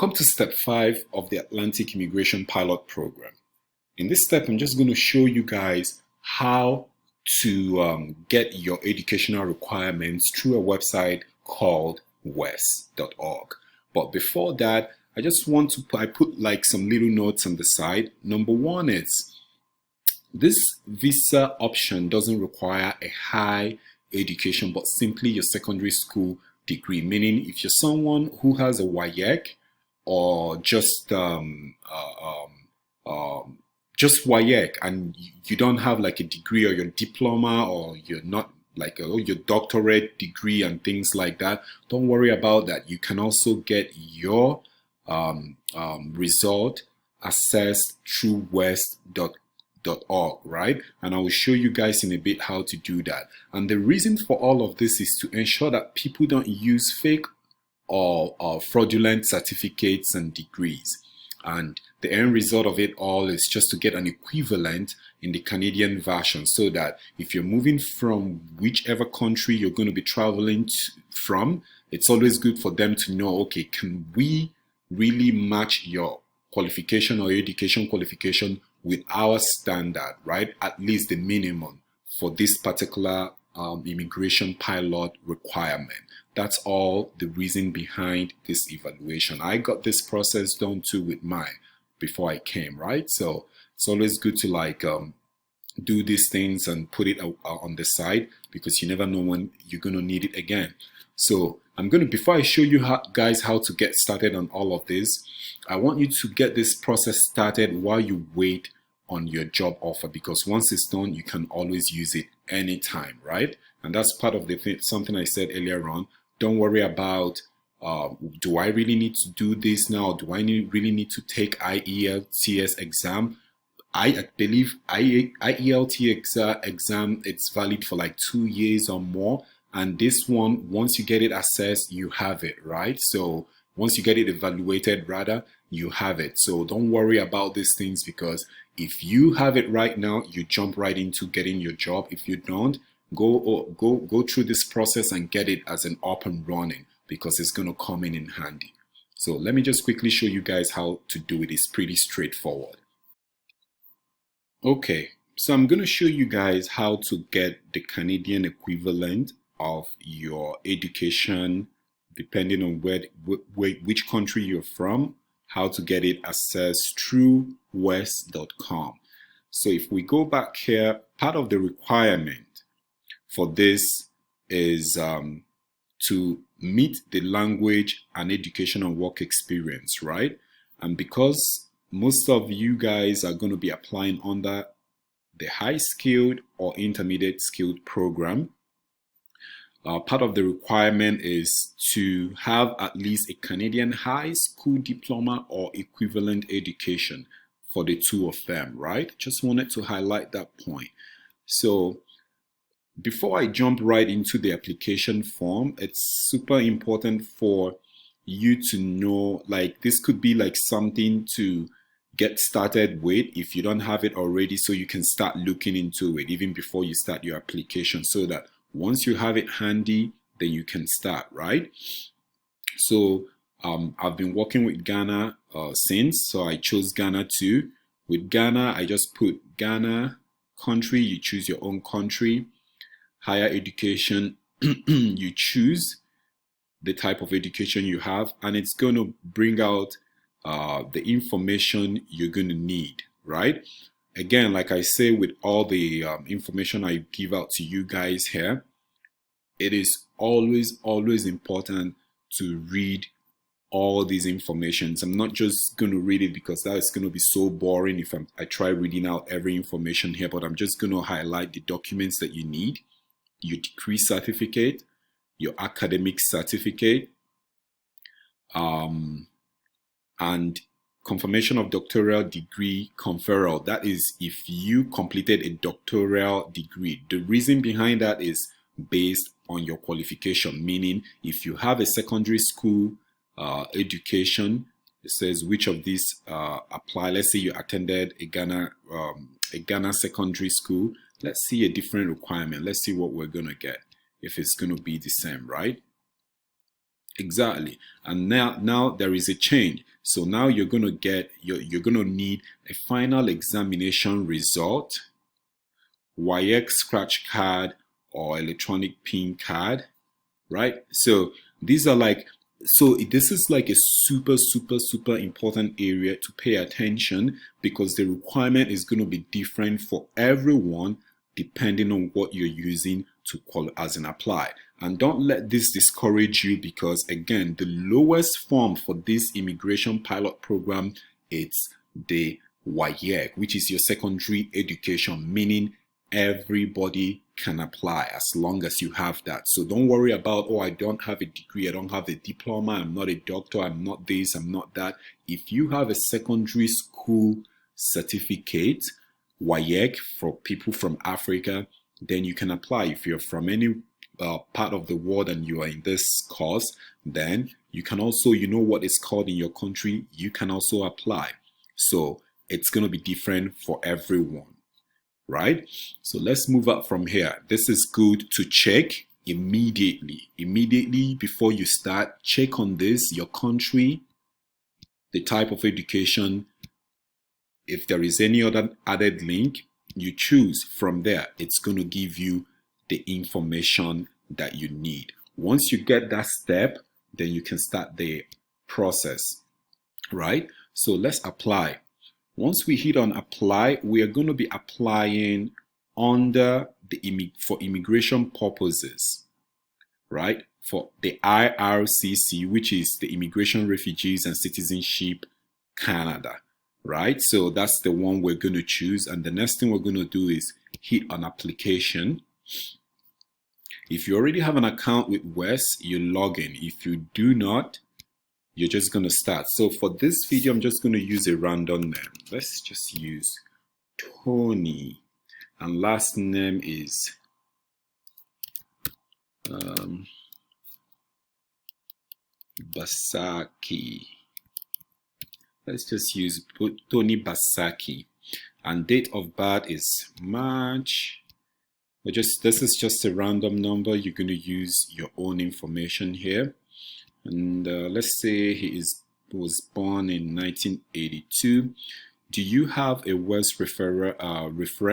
Welcome to step 5 of the Atlantic Immigration Pilot Program. In this step, I'm just going to show you guys how to get your educational requirements through a website called WES.org. But before that, I just want to put like some little notes on the side. Number one is this visa option doesn't require a high education, but simply your secondary school degree. Meaning, if you're someone who has a WES or just WES and you don't have like a degree or your diploma, or you're not like your doctorate degree and things like that, don't worry about that. You can also get your result assessed through WES.org, right? And I will show you guys in a bit how to do that. And the reason for all of this is to ensure that people don't use fake or fraudulent certificates and degrees. And the end result of it all is just to get an equivalent in the Canadian version, so that if you're moving from whichever country you're going to be traveling from, it's always good for them to know, okay, can we really match your qualification or education qualification with our standard, right? At least the minimum for this particular immigration pilot requirement. That's all the reason behind this evaluation. I got this process done too with mine before I came, right? So it's always good to like do these things and put it on the side, because you never know when you're going to need it again. So before I show you guys how to get started on all of this, I want you to get this process started while you wait on your job offer, because once it's done, you can always use it anytime, right? And that's part of the something I said earlier on. Don't worry about, do I really need to do this now? Do I really need to take IELTS exam? I believe IELTS exam, it's valid for like 2 years or more. And this one, once you get it assessed, you have it, right? So once you get it evaluated, rather, you have it. So don't worry about these things, because if you have it right now, you jump right into getting your job. If you don't, go through this process and get it as an up and running, because it's going to come in handy. So let me just quickly show you guys how to do it. It's pretty straightforward. Okay, so I'm going to show you guys how to get the Canadian equivalent of your education, depending on which country you're from, how to get it assessed through WES.com. So if we go back here, part of the requirement for this is to meet the language and education and work experience, right? And because most of you guys are going to be applying under the high skilled or intermediate skilled program, part of the requirement is to have at least a Canadian high school diploma or equivalent education for the two of them, right? Just wanted to highlight that point. So before I jump right into the application form, it's super important for you to know, like, this could be like something to get started with if you don't have it already, so you can start looking into it even before you start your application, so that once you have it handy, then you can start, right? So I've been working with Ghana since, so I chose Ghana too. With Ghana, I just put Ghana country, you choose your own country. Higher education, you choose the type of education you have, and it's going to bring out the information you're going to need, right? Again, like I say, with all the information I give out to you guys here, it is always important to read all these informations. I'm not just going to read it because that is going to be so boring if I try reading out every information here, but I'm just going to highlight the documents that you need: your degree certificate, your academic certificate, and confirmation of doctoral degree conferral. That is if you completed a doctoral degree. The reason behind that is based on your qualification, meaning if you have a secondary school education, it says which of these apply. Let's say you attended a Ghana secondary school. Let's see a different requirement. Let's see what we're going to get, if it's going to be the same, right? Exactly. And now there is a change. So now you're gonna get you're gonna need a final examination result, WES scratch card or electronic PIN card, right? So these are like, so this is like a super important area to pay attention, because the requirement is going to be different for everyone depending on what you're using to qualify as an apply. And don't let this discourage you, because again, the lowest form for this immigration pilot program, it's the WES, which is your secondary education, meaning everybody can apply as long as you have that. So don't worry about, oh, I don't have a degree, I don't have a diploma, I'm not a doctor, I'm not this, I'm not that. If you have a secondary school certificate, WES for people from Africa, then you can apply. If you're from any part of the world and you are in this course, then you can also, you know what it's called in your country, you can also apply. So it's going to be different for everyone, right? So let's move up from here. This is good to check immediately before you start. Check on this, your country, the type of education. If there is any other added link, you choose from there. It's going to give you the information that you need. Once you get that step, then you can start the process, right? So let's apply. Once we hit on apply, we are going to be applying under the for immigration purposes, right? For the IRCC, which is the Immigration, Refugees and Citizenship Canada, right? So that's the one we're going to choose. And the next thing we're going to do is hit on application. If you already have an account with WES, you log in. If you do not, you're just going to start. So for this video, I'm just going to use a random name. Let's just use Tony. And last name is Basaki. Let's just use Tony Basaki. And date of birth is March. This is just a random number. You're going to use your own information here. And let's say he was born in 1982. Do you have a WES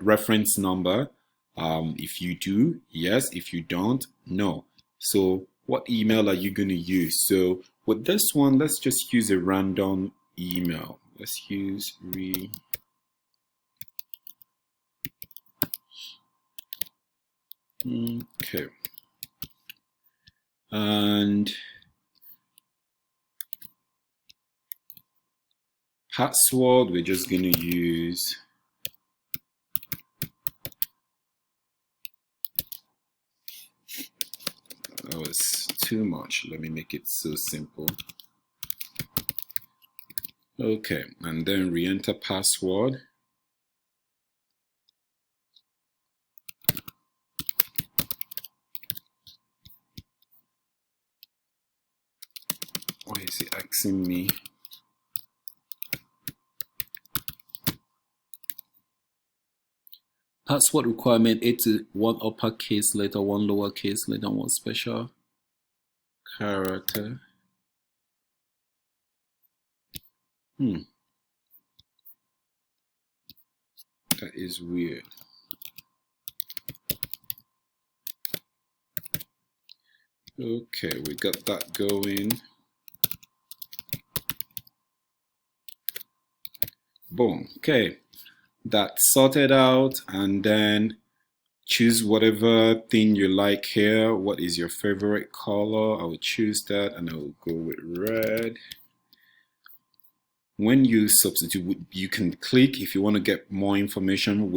reference number? If you do, yes. If you don't, no. So what email are you going to use? So with this one, let's just use a random email. Let's use okay. And password, we're just going to use that was too much. Let me make it so simple. Okay, and then re-enter password. Why is it asking me? Password requirement 1 uppercase letter, 1 lowercase letter, 1 special character. That is weird. Okay, we got that going. Boom. Okay, that's sorted out, and then choose whatever thing you like here. What is your favorite color? I will choose that, and I will go with red. When you substitute, you can click if you want to get more information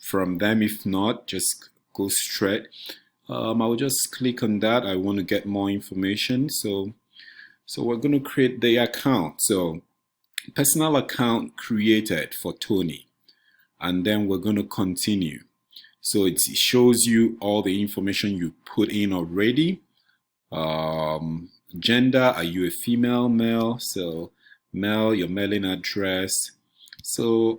from them. If not, just go straight. I will just click on that. I want to get more information. So we're going to create the account. So personal account created for Tony, and then we're going to continue. So it shows you all the information you put in already. Gender, are you a female, male? So male, your mailing address. So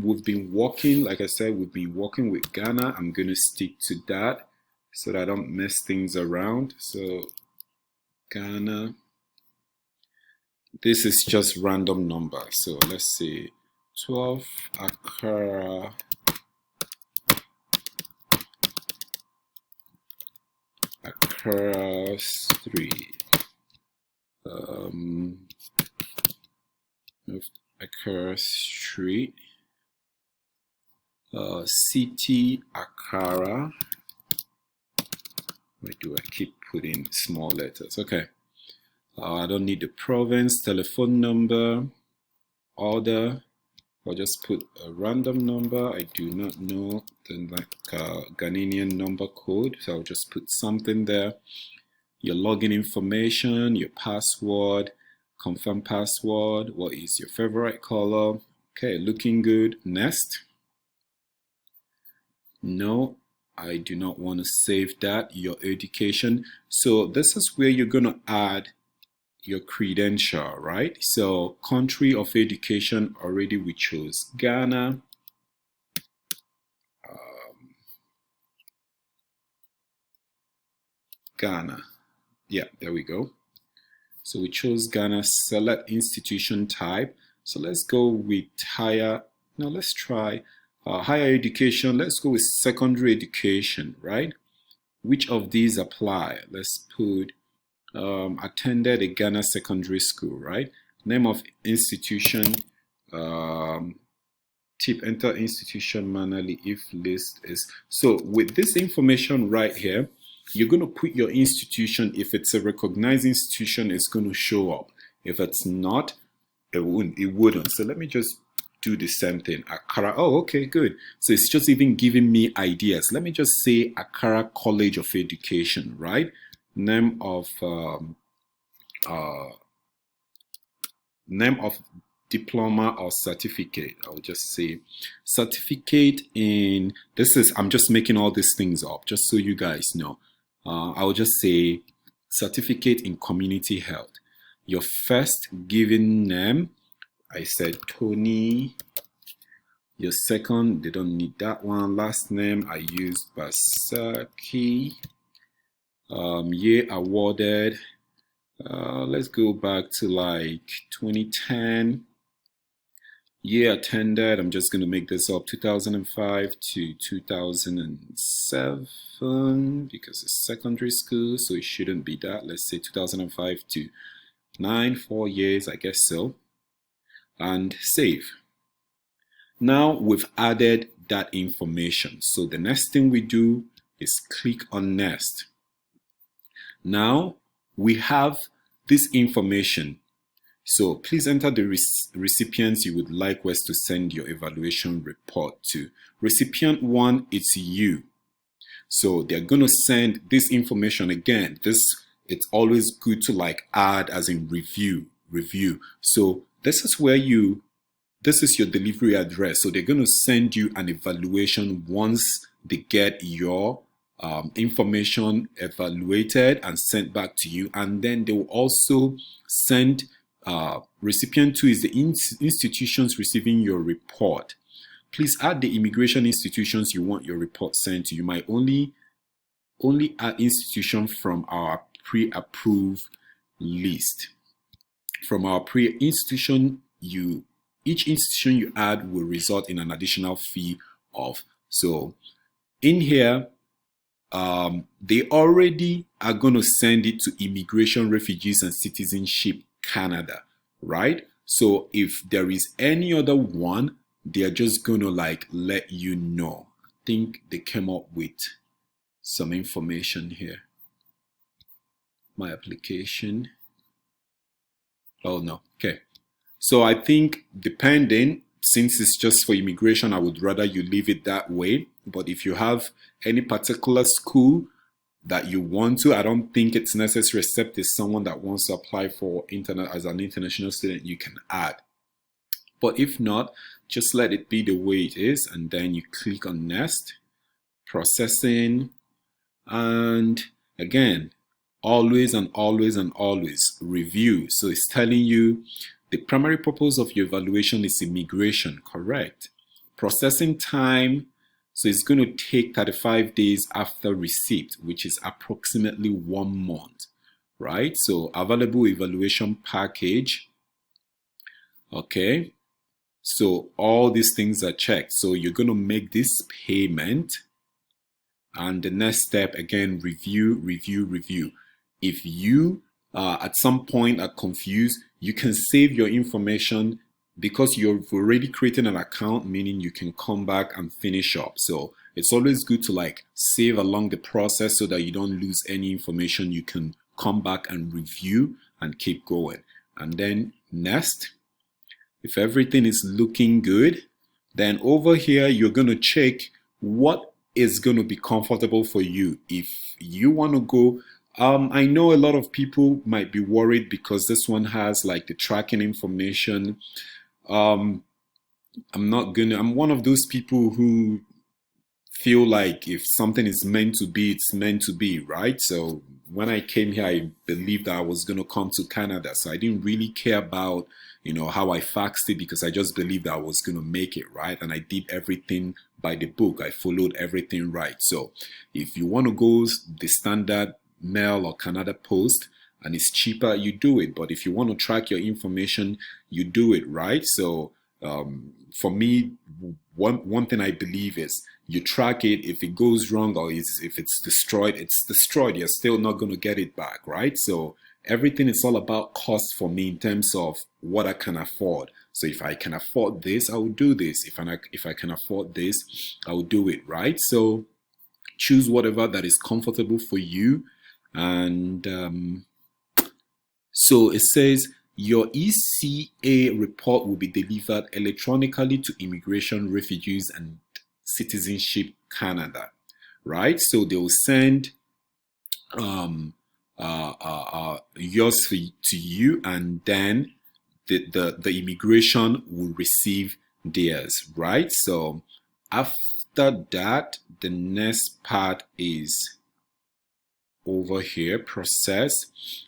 we've been working, like I said, we've been working with Ghana. I'm going to stick to that so that I don't mess things around. So Ghana. This is just random number. So let's say 12 Accra. Accra Street. Accra Street. City Accra. Why do I keep putting small letters? Okay. I don't need the province, telephone number, order. I'll just put a random number. I do not know the Ghanaian number code, so I'll just put something there. Your login information, your password, confirm password. What is your favorite color? Okay, looking good. Next. No, I do not want to save that. Your education. So this is where you're going to add your credential, right? So country of education, already we chose Ghana. Ghana. Yeah, there we go. So we chose Ghana. Select institution type. So let's go with higher. Now let's try higher education. Let's go with secondary education, right? Which of these apply? Let's put attended a Ghana secondary school, right? Name of institution, tip, enter institution manually if list is. So with this information right here, you're going to put your institution. If it's a recognized institution, it's going to show up. If it's not, it wouldn't. So let me just do the same thing. Accra. Oh, okay, good. So it's just even giving me ideas. Let me just say Accra College of Education, right? Name of diploma or certificate. I'll just say certificate in, this is, I'm just making all these things up just so you guys know. I'll just say certificate in community health. Your first given name, I said Tony. Your second, they don't need that one. Last name, I used Basaki. Year awarded. Let's go back to like 2010. Year attended, I'm just going to make this up, 2005 to 2007 because it's secondary school, so it shouldn't be that. Let's say 2005 to 4 years, I guess so. And save. Now we've added that information. So the next thing we do is click on next. Now we have this information. So please enter the recipients you would like WES to send your evaluation report to. Recipient 1, it's you. So they're going to send this information again. It's always good to like add as in review. So this is where this is your delivery address. So they're going to send you an evaluation once they get your information evaluated and sent back to you. And then they will also send recipient 2 is the institutions receiving your report. Please add the immigration institutions you want your report sent to. You might only add institution from our pre-approved list. From our pre-institution, each institution you add will result in an additional fee of. So in here, they already are going to send it to Immigration, Refugees and Citizenship Canada, right? So if there is any other one, they're just going to like let you know. I think they came up with some information here. My application. Oh no, okay. So I think depending, since it's just for immigration, I would rather you leave it that way. But if you have any particular school that you want to, I don't think it's necessary, except it's someone that wants to apply for as an international student, you can add. But if not, just let it be the way it is, and then you click on next, processing, and again, always and always and always review. So it's telling you the primary purpose of your evaluation is immigration, correct? Processing time, so it's going to take 35 days after receipt, which is approximately 1 month. right? So available evaluation package. Okay, so all these things are checked. So you're going to make this payment, and the next step again, review. If you at some point are confused, you can save your information because you've already created an account, meaning you can come back and finish up. So it's always good to like save along the process so that you don't lose any information. You can come back and review and keep going. And then next, if everything is looking good, then over here you're going to check what is going to be comfortable for you. If you want to go, I know a lot of people might be worried because this one has like the tracking information. I'm one of those people who feel like if something is meant to be, it's meant to be, right? So when I came here, I believed that I was going to come to Canada. So I didn't really care about, how I faxed it because I just believed I was going to make it, right? And I did everything by the book. I followed everything right. So if you want to go the standard mail or Canada Post and it's cheaper, you do it. But if you want to track your information, you do it, right? So for me, one thing I believe is you track it. If it goes wrong or if it's destroyed, it's destroyed. You're still not going to get it back, right? So everything is all about cost for me in terms of what I can afford. So if I can afford this, I will do this. If I can afford this, I will do it, right? So choose whatever that is comfortable for you. And so it says your ECA report will be delivered electronically to Immigration, Refugees and Citizenship Canada, right? So they will send yours to you, and then the immigration will receive theirs, right? So after that, the next part is over here, process.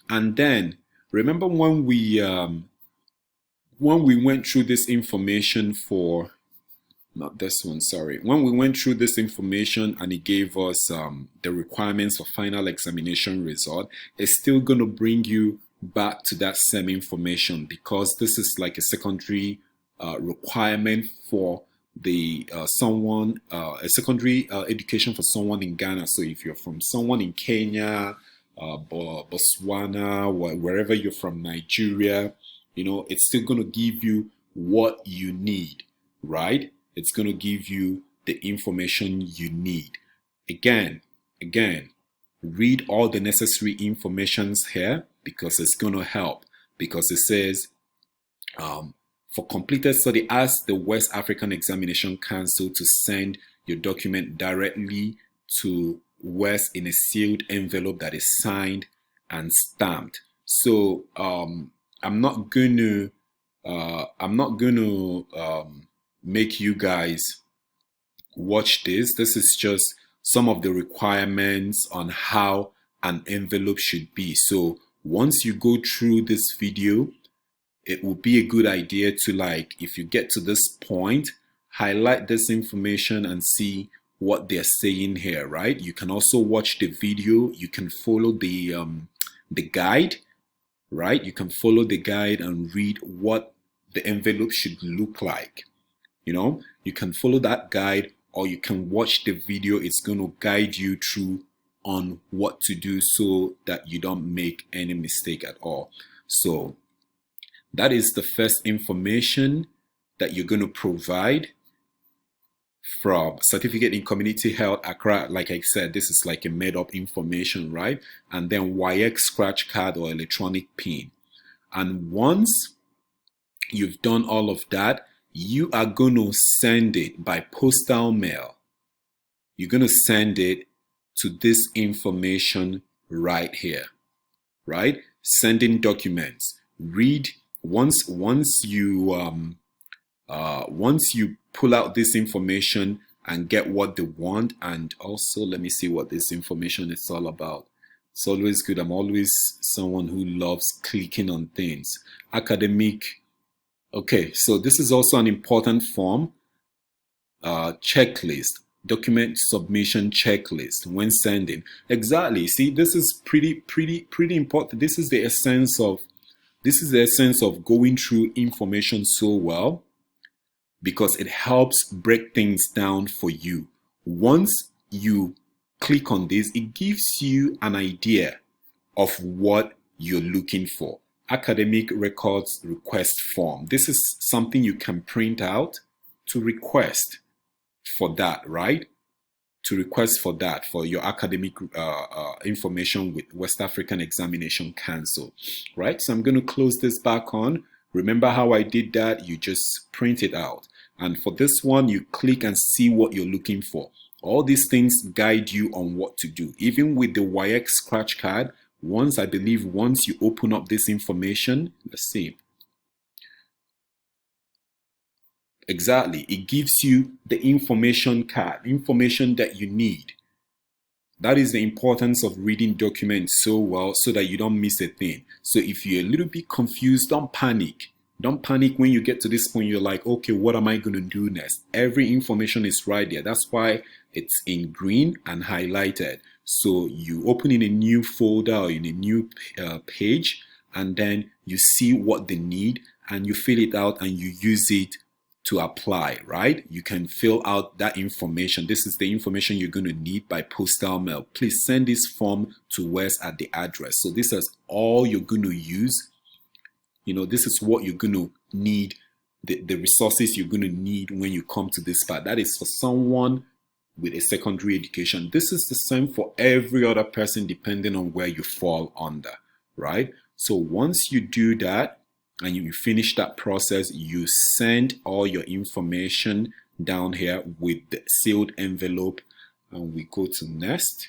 And then remember when we went through this information for, not this one, sorry, when we went through this information and it gave us the requirements for final examination result, it's still going to bring you back to that same information because this is like a secondary requirement for the a secondary education for someone in Ghana. So if you're from someone in Kenya, Botswana, wherever you're from, Nigeria, it's still going to give you what you need, right? It's going to give you the information you need. Again, read all the necessary informations here because it's going to help. Because it says, for completed study, ask the West African Examination Council to send your document directly to WES in a sealed envelope that is signed and stamped. So I'm not going to make you guys watch this. This is just some of the requirements on how an envelope should be. So once you go through this video, it would be a good idea to, like, if you get to this point, highlight this information and see what they're saying here, right? You can also watch the video. You can follow the guide, right? You can follow the guide and read what the envelope should look like. You can follow that guide or you can watch the video. It's going to guide you through on what to do so that you don't make any mistake at all. So that is the first information that you're going to provide from Certificate in Community Health Accra. Like I said, this is like a made up information, right? And then WYEC scratch card or electronic PIN. And once you've done all of that, you are going to send it by postal mail. You're going to send it to this information right here, right? Sending documents. Read once you pull out this information and get what they want. And also, let me see what this information is all about. It's always good. I'm always someone who loves clicking on things. Academic. Okay, so this is also an important form. Checklist. document submission checklist when sending. Exactly. See, this is pretty important. This is the essence of going through information so well, because it helps break things down for you. Once you click on this, it gives you an idea of what you're looking for. Academic records request form. This is something you can print out to request for that, right? To request for that, for your academic information with West African Examination Council, right? So I'm going to close this back on. Remember how I did that? You just print it out. And for this one, you click and see what you're looking for. All these things guide you on what to do. Even with the WES scratch card, once you open up this information, let's see. Exactly. It gives you the information card, information that you need. That is the importance of reading documents so well, so that you don't miss a thing. So if you're a little bit confused, don't panic. Don't panic when you get to this point. You're like, okay, what am I going to do next? Every information is right there. That's why it's in green and highlighted. So you open in a new folder or in a new page, and then you see what they need and you fill it out and you use it to apply, right? You can fill out that information. This is the information you're going to need by postal mail. Please send this form to WES at the address. So this is all you're going to use. You know, this is what you're going to need, the resources you're going to need when you come to this part. That is for someone with a secondary education. This is the same for every other person, depending on where you fall under, right? So once you do that, and you finish that process, you send all your information down here with the sealed envelope, and we go to next.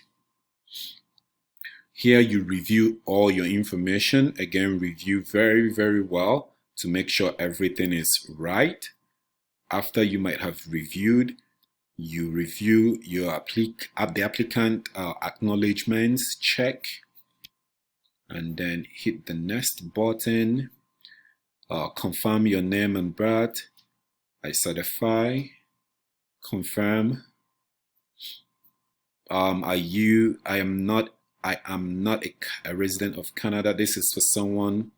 Here you review all your information. Again, review very well to make sure everything is right. After you might have reviewed, you review your the applicant acknowledgements, check, and then hit the next button. Confirm your name and birth. I certify. Confirm. I am not a resident of Canada. This is for someone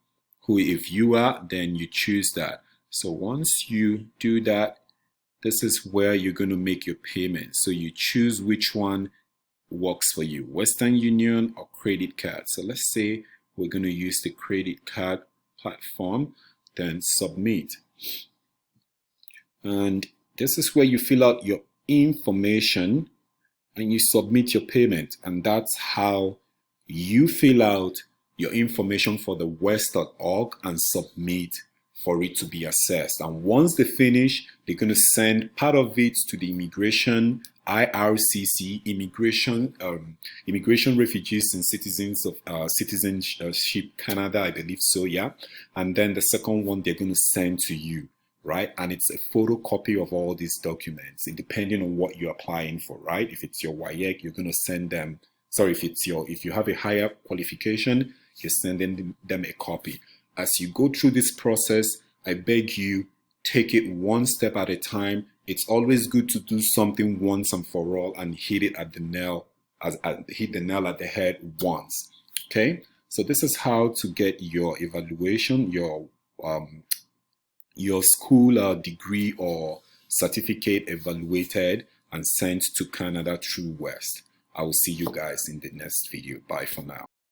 who, if you are, then you choose that. So once you do that, this is where you're going to make your payment. So you choose which one works for you, Western Union or credit card. So let's say we're going to use the credit card platform. Then submit, and this is where you fill out your information and you submit your payment, and that's how you fill out your information for the WES.org and submit for it to be assessed. And once they finish, they're going to send part of it to the immigration IRCC, Immigration, Refugees and Citizens of Citizenship Canada, I believe so, yeah. And then the second one they're going to send to you, right? And it's a photocopy of all these documents, depending on what you're applying for, right? If it's your WES, you're going to send them. Sorry, if you have a higher qualification, you're sending them a copy. As you go through this process, I beg you, take it one step at a time. It's always good to do something once and for all and hit it at the nail, hit the nail at the head once. Okay, so this is how to get your evaluation, your school degree or certificate evaluated and sent to Canada through WES. I will see you guys in the next video. Bye for now.